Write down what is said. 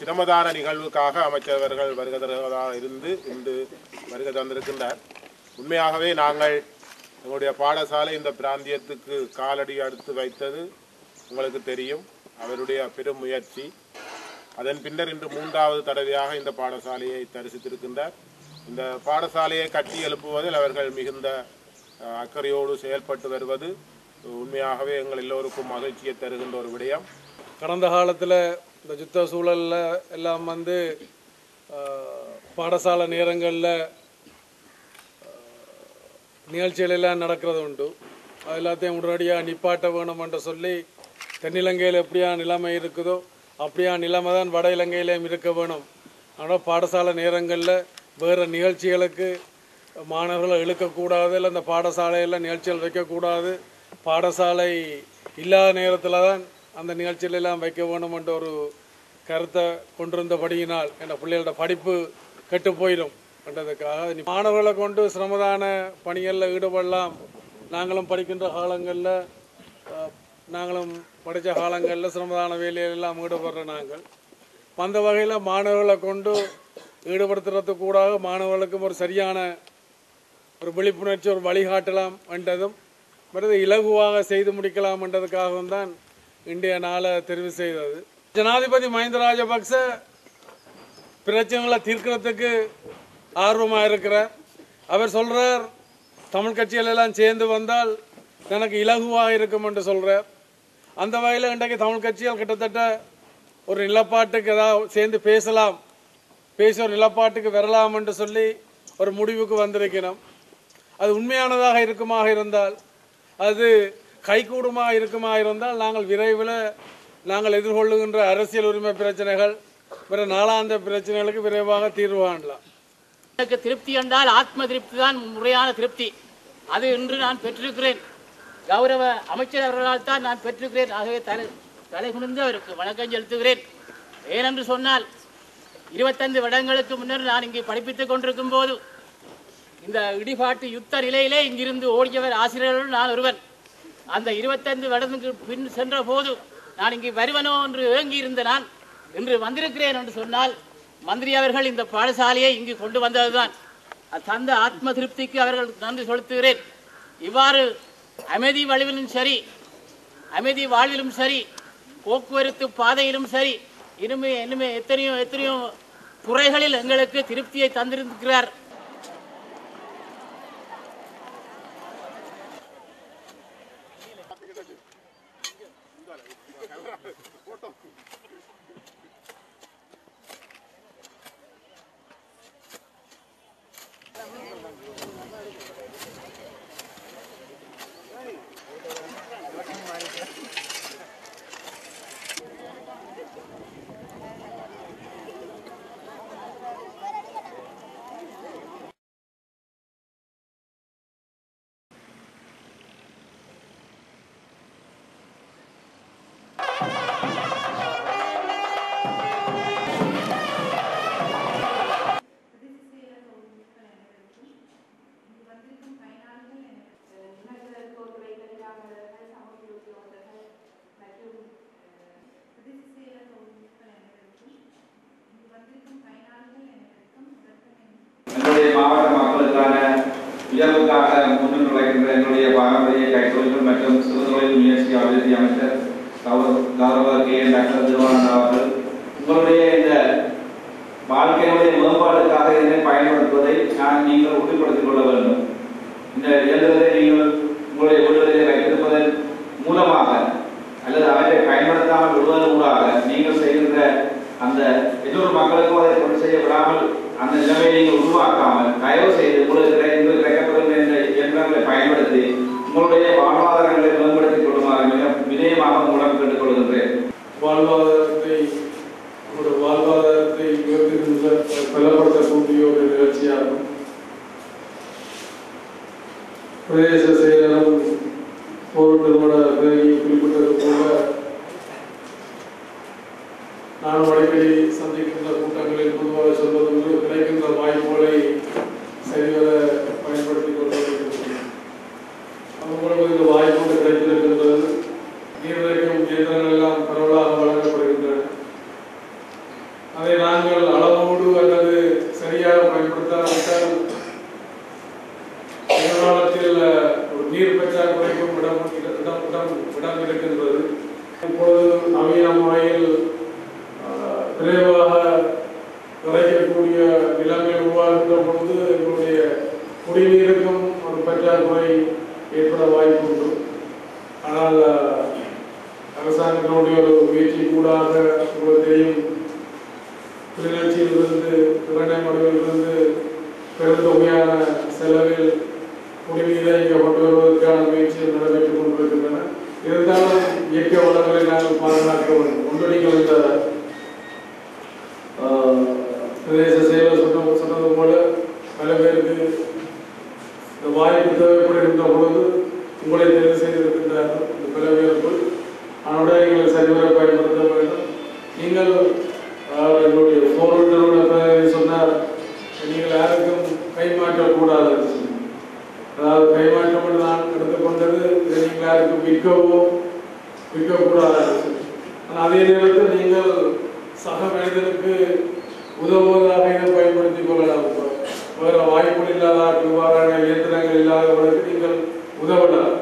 சிரமதான நிகழ்வுக்காக அமைச்சர்கள் வருகை தருவதாக இருந்து இன்று வருகை தந்திருக்கின்றார். உண்மையாகவே நாங்கள் எங்களுடைய பாடசாலை இந்த பிராந்தியத்துக்கு காலடி அடுத்து வைத்தது உங்களுக்கு தெரியும். அவருடைய பெரும் முயற்சி. அதன் பின்னர் இன்று 3வது தடவையாக இந்த பாடசாலையை தரிசித்திருக்கின்றார். இந்த பாடசாலையை கட்டி எழுப்புவதில் அவர்கள் மிகுந்த அக்கறையோடு செயல்பட்டு வருவது உண்மையாகவே எங்கள் எல்லோருக்கும் மகிழ்ச்சியை தருகின்ற ஒரு விடயம். கடந்த காலத்தில் இந்த யுத்த சூழலில் எல்லாம் பாடசாலை நேரங்களில் நிகழ்ச்சிகள் எல்லாம் நடக்கிறது உண்டு. அது எல்லாத்தையும் உடனடியாக நிப்பாட்ட வேணும் என்று சொல்லி தென்னிலங்கையில் எப்படியா நிலைமை இருக்குதோ அப்படியா நிலைமை தான் வட இலங்கையிலையும் இருக்க வேணும். ஆனால் பாடசாலை நேரங்களில் வேறு நிகழ்ச்சிகளுக்கு மாணவர்களை இழுக்கக்கூடாது, இல்லை அந்த பாடசாலையில் நிகழ்ச்சிகள் வைக்கக்கூடாது. பாடசாலை இல்லாத நேரத்தில் தான் அந்த நிகழ்ச்சிகளெல்லாம் வைக்க வேணும் என்ற ஒரு கருத்தை கொண்டிருந்தபடியினால் என் பிள்ளைகளோட படிப்பு கெட்டு போயிடும் என்றதுக்காக மாணவர்களை கொண்டு சிரமதான பணிகளில் ஈடுபடலாம். நாங்களும் படிக்கின்ற காலங்களில் நாங்களும் படித்த காலங்களில் சிரமதான வேலையெல்லாம் ஈடுபடுற நாங்கள் அந்த வகையில் மாணவர்களை கொண்டு ஈடுபடுத்துறதுக்கு கூட மாணவர்களுக்கும் ஒரு சரியான ஒரு விழிப்புணர்ச்சி ஒரு வழிகாட்டலாம் என்றதும் மற்றது இலகுவாக செய்து முடிக்கலாம் என்றதுக்காகவும் தான் இன்றைய நாளை தெரிவு செய்தது. ஜனாதிபதி மஹிந்த ராஜபக்ச பிரச்சனைகளை தீர்க்கிறதுக்கு ஆர்வமாக இருக்கிறார். அவர் சொல்கிறார் தமிழ் கட்சிகள் எல்லாம் சேர்ந்து வந்தால் எனக்கு இலகுவாக இருக்கும் என்று சொல்கிறார். அந்த வகையில் இன்றைக்கு தமிழ் கட்சிகள் கிட்டத்தட்ட ஒரு நிலப்பாட்டுக்கு ஏதாவது சேர்ந்து பேசலாம், பேசி ஒரு நிலப்பாட்டுக்கு வரலாம் என்று சொல்லி ஒரு முடிவுக்கு வந்திருக்கிறோம். அது உண்மையானதாக இருக்குமாக இருந்தால், அது கைகூடுமாக இருக்குமாக இருந்தால் நாங்கள் விரைவில் நாங்கள் எதிர்கொள்ளுகின்ற அரசியல் உரிமை பிரச்சனைகள் பிற நாளாந்த பிரச்சனைகளுக்கு விரைவாக தீர்வு காணலாம். எனக்கு திருப்தி என்றால் ஆத்ம திருப்தி தான் முறையான திருப்தி. அது இன்று நான் பெற்றிருக்கிறேன். கௌரவ அமைச்சர் அவர்களால் தான் நான் பெற்றிருக்கிறேன். ஆகவே தலைகுனிந்து அவருக்கு வணக்கம் செலுத்துகிறேன். ஏனென்று சொன்னால் 25 வருடங்களுக்கு முன்னர் நான் இங்கே படிப்பித்துக் கொண்டிருக்கும் போது இந்த இடிபாட்டு யுத்த நிலையிலே இங்கிருந்து ஓடியவர் ஆசிரியர்கள் நான் ஒருவன். அந்த 25 வருடங்களுக்கு பின் சென்ற போது நான் இங்கே வருவனோ என்று ஏங்கியிருந்த நான் இன்று வந்திருக்கிறேன் என்று சொன்னால் மந்திரி அவர்கள் இந்த பாடசாலையை இங்கு கொண்டு வந்ததுதான். தந்த ஆத்ம திருப்திக்கு அவர்கள் நன்றி செலுத்துகிறேன். இவ்வாறு அமைதி வழிவிலும் சரி, அமைதி வாழ்விலும் சரி, போக்குவரத்து பாதையிலும் சரி, இனிமே எத்தனையோ துறைகளில் எங்களுக்கு திருப்தியை தந்திருக்கிறார். மாவட்ட மக்களுக்கான உயர்வுக்காக முன்னிலைக்கின்ற என்னுடைய பாரம்பரிய கைத்தொழில்கள் மற்றும் சிறுதொழில் முயற்சி அபிவிருத்தி அமைச்சர் கௌரவ KN டாக்டர் திருவானந்தா அவர்கள் உங்களுடைய இந்த வாழ்க்கையுடைய மேம்பாட்டுக்காக இதனை பயன்படுத்துவதை நீங்கள் உறுதிப்படுத்திக் கொள்ள வேண்டும். இந்த இயந்திரத்தை நீங்கள் உங்களுடைய வீடுகளிலே வைத்திருப்பதன் மூலமாக அல்லது அவற்றை பயன்படுத்தாமல் விடுவதன் ஊடாக நீங்கள் செய்கின்ற அந்த எல்லோரு மக்களுக்கும் அதை கொண்டு செய்ய விடாமல் அந்த நிலைமையை நீங்கள் உருவாக்காமல் தயவு செய்து உங்களுக்கு கிடைக்கப்படும் என்ற இயந்திரங்களை பயன்படுத்தி உங்களுடைய வாழ்வாதாரங்களை மேம்படுத்திக் கொள்ளுமாறு மிக வினயமாக மூலம் கேட்டுக்கொள்கின்றேன். வாழ்வாதாரத்தை பலப்படுத்தக்கூடிய ஒரு நிகழ்ச்சியாகும். பிரதேச செயலகம் போர் நிறுவன குறிப்பிட்டது போல நானும் அடிக்கடி சந்திக்கின்ற கூட்டங்களில் பொதுவாக சொல்வது கிடைக்கின்ற வாய்ப்புகளை சரிவர பயன்படுத்திக் கொண்டிருக்கின்றன. அவங்களுக்கு இந்த வாய்ப்பு கிடைத்திருக்கின்றது. நீர்நிலைக்கும் இயந்திரங்கள் எல்லாம் பரவலாக வழங்கப்படுகின்றன. அதை நாங்கள் அளவோடு அல்லது சரியாக பயன்படுத்தாவிட்டால் எதிர்காலத்தில் ஒரு நீர் பற்றாக்குறைக்கும் இடம் இருக்கின்றது. இப்பொழுது நவீன முறையில் விரைவாக விளைக்கக்கூடிய நிலைமை உருவாகின்ற பொழுது எங்களுடைய குடிநீருக்கும் ஒரு பற்றாக்குறை ஏற்பட வாய்ப்பு உண்டு. ஆனால் அரசாங்கத்தினுடைய ஒரு முயற்சி கூடாக உங்களுக்கு தெரியும், கிளிநொச்சியிலிருந்து இரண்டைமடுவிலிருந்து பெருந்தொகையான செலவில் குடிநீரை இங்கே கொண்டு வருவதற்கான முயற்சிகள் நடைபெற்றுக் கொண்டிருக்கின்றன. இருந்தாலும் இயற்கை வளங்களை நாங்கள் பாதுகாக்க வேண்டும். ஒன்றிணைகள் இந்த பிரதேச சேவை சொன்னது போல பல பேருக்கு இந்த வாய்ப்பு தேவைப்படுகின்ற பொழுது உங்களை தெரிவு செய்திருக்கின்றார்கள் இந்த பல பேருக்குள். அதனுடைய நீங்கள் சரிவர பயன்படுத்த வேண்டும். நீங்கள் என்னுடைய போராட்டோட சொன்னார், நீங்கள் யாருக்கும் கைமாற்றக்கூடாது. அதாவது கைமாற்றம் என்று நான் எடுத்துக்கொண்டது நீங்கள் யாருக்கும் விற்கக்கூடாது. ஆனால் அதே நேரத்தில் நீங்கள் சக மனிதனுக்கு உதவுவதாக இதை பயன்படுத்திக் கொள்ளலாம். வேறு வாய்ப்புகள் இல்லாத நிவாரண இயந்திரங்கள் இல்லாதவர்களுக்கு நீங்கள் உதவலாம்.